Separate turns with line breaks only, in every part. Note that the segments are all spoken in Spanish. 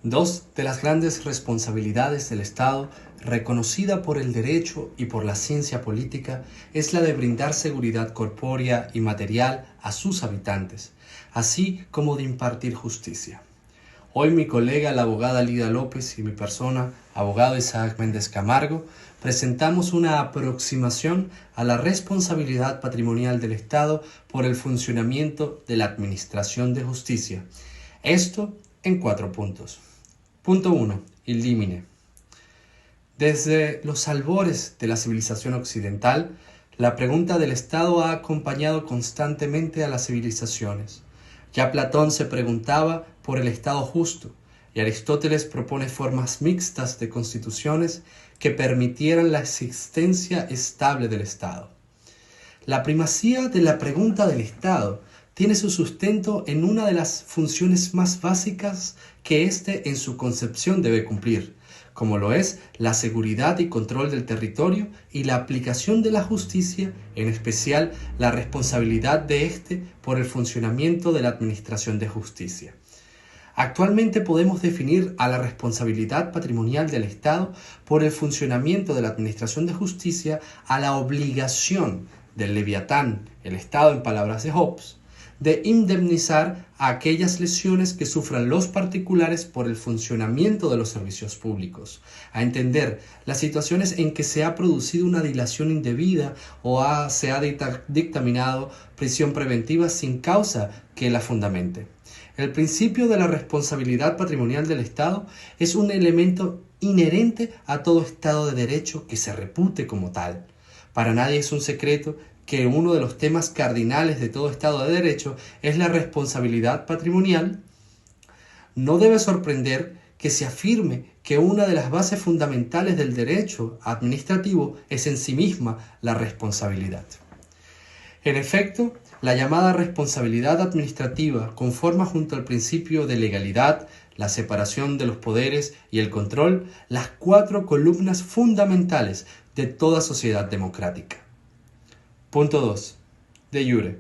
Dos de las grandes responsabilidades del Estado, reconocida por el derecho y por la ciencia política, es la de brindar seguridad corpórea y material a sus habitantes, así como de impartir justicia. Hoy mi colega, la abogada Lida López, y mi persona, abogado Isaac Méndez Camargo, presentamos una aproximación a la responsabilidad patrimonial del Estado por el funcionamiento de la Administración de Justicia. Esto en 4 puntos. Punto 1. Il limine. Desde los albores de la civilización occidental, la pregunta del Estado ha acompañado constantemente a las civilizaciones. Ya Platón se preguntaba por el Estado justo, y Aristóteles propone formas mixtas de constituciones que permitieran la existencia estable del Estado. La primacía de la pregunta del Estado tiene su sustento en una de las funciones más básicas que éste en su concepción debe cumplir, como lo es la seguridad y control del territorio y la aplicación de la justicia, en especial la responsabilidad de éste por el funcionamiento de la administración de justicia. Actualmente podemos definir a la responsabilidad patrimonial del Estado por el funcionamiento de la administración de justicia a la obligación del Leviatán, el Estado en palabras de Hobbes, de indemnizar a aquellas lesiones que sufran los particulares por el funcionamiento de los servicios públicos, a entender las situaciones en que se ha producido una dilación indebida o se ha dictaminado prisión preventiva sin causa que la fundamente. El principio de la responsabilidad patrimonial del Estado es un elemento inherente a todo Estado de Derecho que se repute como tal. Para nadie es un secreto que uno de los temas cardinales de todo Estado de Derecho es la responsabilidad patrimonial. No debe sorprender que se afirme que una de las bases fundamentales del derecho administrativo es en sí misma la responsabilidad. En efecto, la llamada responsabilidad administrativa conforma junto al principio de legalidad, la separación de los poderes y el control las 4 columnas fundamentales de toda sociedad democrática. Punto 2. De iure.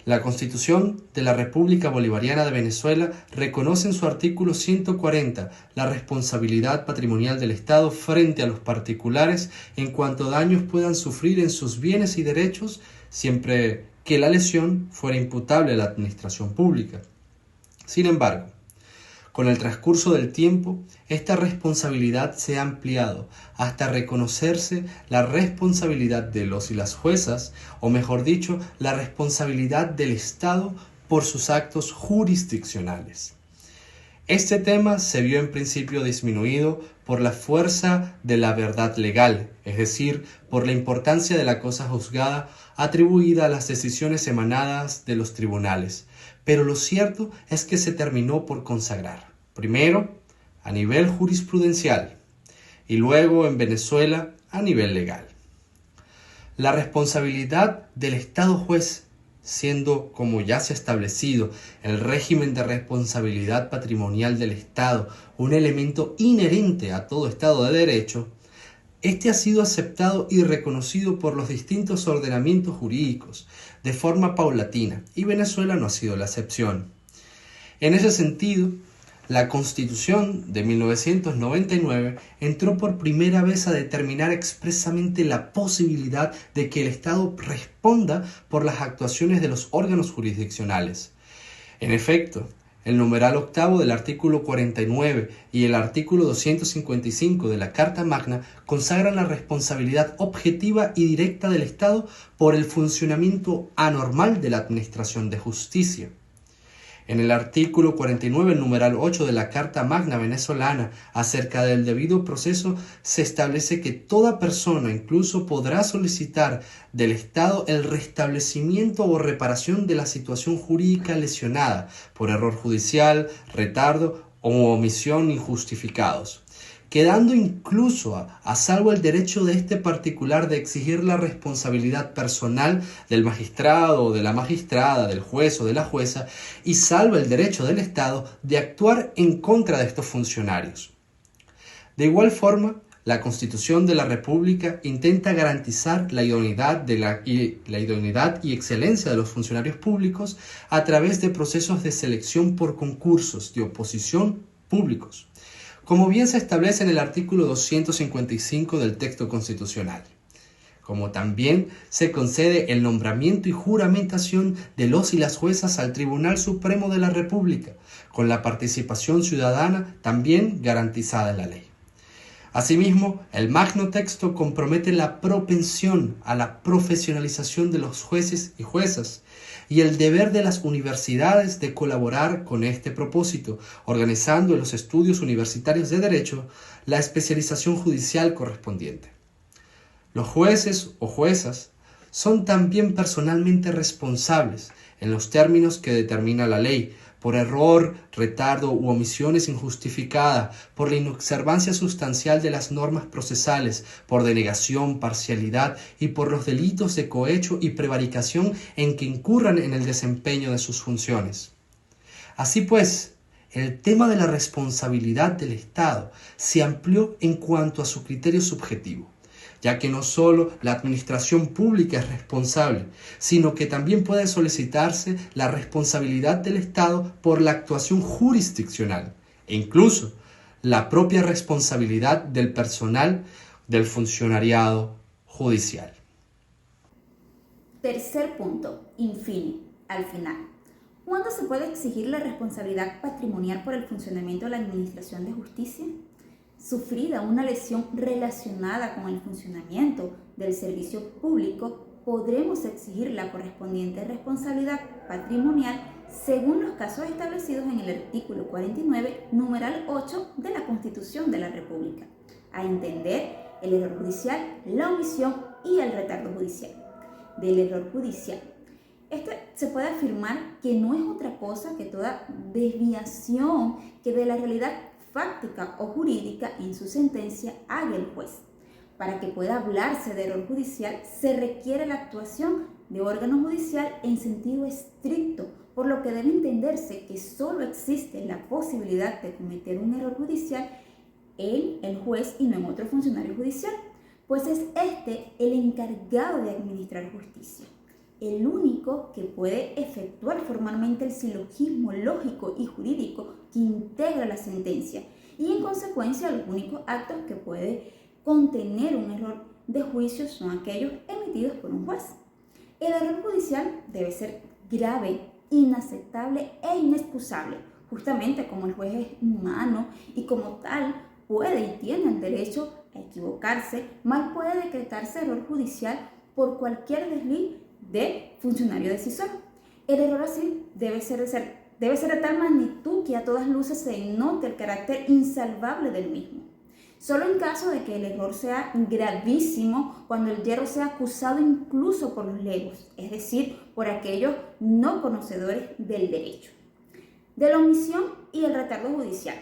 La Constitución de la República Bolivariana de Venezuela reconoce en su artículo 140 la responsabilidad patrimonial del Estado frente a los particulares en cuanto daños puedan sufrir en sus bienes y derechos, siempre que la lesión fuera imputable a la administración pública. Sin embargo, con el transcurso del tiempo, esta responsabilidad se ha ampliado hasta reconocerse la responsabilidad de los y las juezas, o mejor dicho, la responsabilidad del Estado por sus actos jurisdiccionales. Este tema se vio en principio disminuido por la fuerza de la verdad legal, es decir, por la importancia de la cosa juzgada atribuida a las decisiones emanadas de los tribunales. Pero lo cierto es que se terminó por consagrar, primero a nivel jurisprudencial y luego en Venezuela a nivel legal. La responsabilidad del Estado juez, siendo, como ya se ha establecido, el régimen de responsabilidad patrimonial del Estado un elemento inherente a todo Estado de Derecho, este ha sido aceptado y reconocido por los distintos ordenamientos jurídicos de forma paulatina, y Venezuela no ha sido la excepción. En ese sentido, la Constitución de 1999 entró por primera vez a determinar expresamente la posibilidad de que el Estado responda por las actuaciones de los órganos jurisdiccionales. En efecto, el numeral 8 del artículo 49 y el artículo 255 de la Carta Magna consagran la responsabilidad objetiva y directa del Estado por el funcionamiento anormal de la administración de justicia. En el artículo 49, el numeral 8 de la Carta Magna venezolana acerca del debido proceso, se establece que toda persona incluso podrá solicitar del Estado el restablecimiento o reparación de la situación jurídica lesionada por error judicial, retardo o omisión injustificados, quedando incluso a salvo el derecho de este particular de exigir la responsabilidad personal del magistrado o de la magistrada, del juez o de la jueza, y salvo el derecho del Estado de actuar en contra de estos funcionarios. De igual forma, La Constitución de la República intenta garantizar la idoneidad y excelencia de los funcionarios públicos a través de procesos de selección por concursos de oposición públicos, como bien se establece en el artículo 255 del texto constitucional. Como también se concede el nombramiento y juramentación de los y las juezas al Tribunal Supremo de la República, con la participación ciudadana también garantizada en la ley. Asimismo, el magno texto compromete la propensión a la profesionalización de los jueces y juezas y el deber de las universidades de colaborar con este propósito, organizando en los estudios universitarios de Derecho la especialización judicial correspondiente. Los jueces o juezas son también personalmente responsables, en los términos que determina la ley, por error, retardo u omisiones injustificadas, por la inobservancia sustancial de las normas procesales, por denegación, parcialidad y por los delitos de cohecho y prevaricación en que incurran en el desempeño de sus funciones. Así pues, el tema de la responsabilidad del Estado se amplió en cuanto a su criterio subjetivo, ya que no solo la administración pública es responsable, sino que también puede solicitarse la responsabilidad del Estado por la actuación jurisdiccional e incluso la propia responsabilidad del personal del funcionariado judicial.
Tercer punto, al final. ¿Cuándo se puede exigir la responsabilidad patrimonial por el funcionamiento de la Administración de Justicia? Sufrida una lesión relacionada con el funcionamiento del servicio público, podremos exigir la correspondiente responsabilidad patrimonial según los casos establecidos en el artículo 49, numeral 8 de la Constitución de la República, a entender el error judicial, la omisión y el retardo judicial. Del error judicial, se puede afirmar que no es otra cosa que toda desviación que de la realidad fáctica o jurídica en su sentencia haga el juez. Para que pueda hablarse de error judicial se requiere la actuación de órgano judicial en sentido estricto, por lo que debe entenderse que solo existe la posibilidad de cometer un error judicial en el juez y no en otro funcionario judicial, pues es este el encargado de administrar justicia, el único que puede efectuar formalmente el silogismo lógico y jurídico que integra la sentencia y en consecuencia los únicos actos que puede contener un error de juicio son aquellos emitidos por un juez. El error judicial debe ser grave, inaceptable e inexcusable, justamente como el juez es humano y como tal puede y tiene el derecho a equivocarse, mal puede decretarse error judicial por cualquier desliz de funcionario decisor. El error así debe ser de tal magnitud que a todas luces se note el carácter insalvable del mismo. Solo en caso de que el error sea gravísimo, cuando el yerro sea acusado incluso por los legos, es decir, por aquellos no conocedores del derecho. De la omisión y el retardo judicial.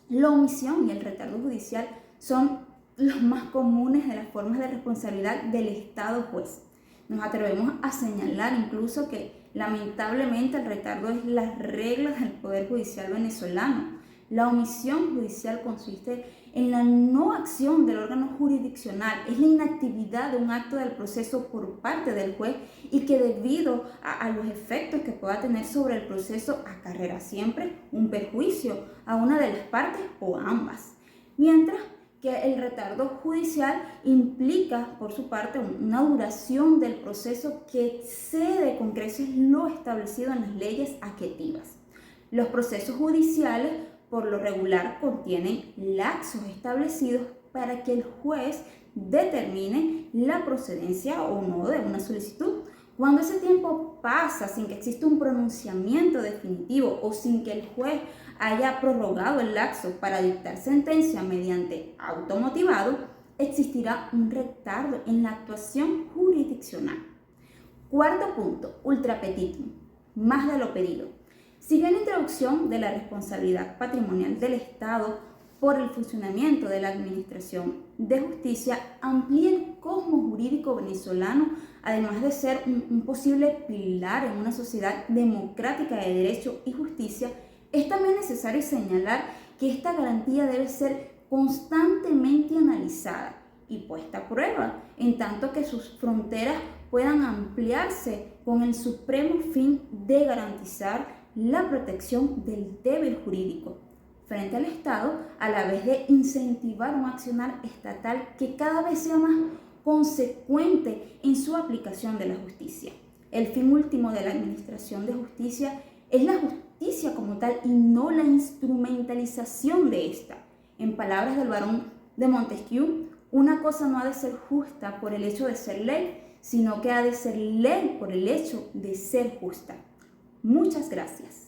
La omisión y el retardo judicial son los más comunes de las formas de responsabilidad del Estado juez. Nos atrevemos a señalar incluso que lamentablemente el retardo es las reglas del Poder Judicial venezolano. La omisión judicial consiste en la no acción del órgano jurisdiccional, es la inactividad de un acto del proceso por parte del juez y que debido a los efectos que pueda tener sobre el proceso acarrea siempre un perjuicio a una de las partes o a ambas. Mientras que el retardo judicial implica, por su parte, una duración del proceso que excede con creces lo establecido en las leyes adjetivas. Los procesos judiciales, por lo regular, contienen lapsos establecidos para que el juez determine la procedencia o no de una solicitud. Cuando ese tiempo pasa sin que exista un pronunciamiento definitivo o sin que el juez haya prorrogado el lapso para dictar sentencia mediante automotivado, existirá un retardo en la actuación jurisdiccional. Cuarto punto, ultra petitum, más de lo pedido. Si bien la introducción de la responsabilidad patrimonial del Estado por el funcionamiento de la Administración de Justicia amplía el cosmos jurídico venezolano, además de ser un posible pilar en una sociedad democrática de derecho y justicia, es también necesario señalar que esta garantía debe ser constantemente analizada y puesta a prueba, en tanto que sus fronteras puedan ampliarse con el supremo fin de garantizar la protección del deber jurídico frente al Estado, a la vez de incentivar un accionar estatal que cada vez sea más consecuente en su aplicación de la justicia. El fin último de la administración de justicia es la justicia como tal y no la instrumentalización de esta. En palabras del barón de Montesquieu, una cosa no ha de ser justa por el hecho de ser ley, sino que ha de ser ley por el hecho de ser justa. Muchas gracias.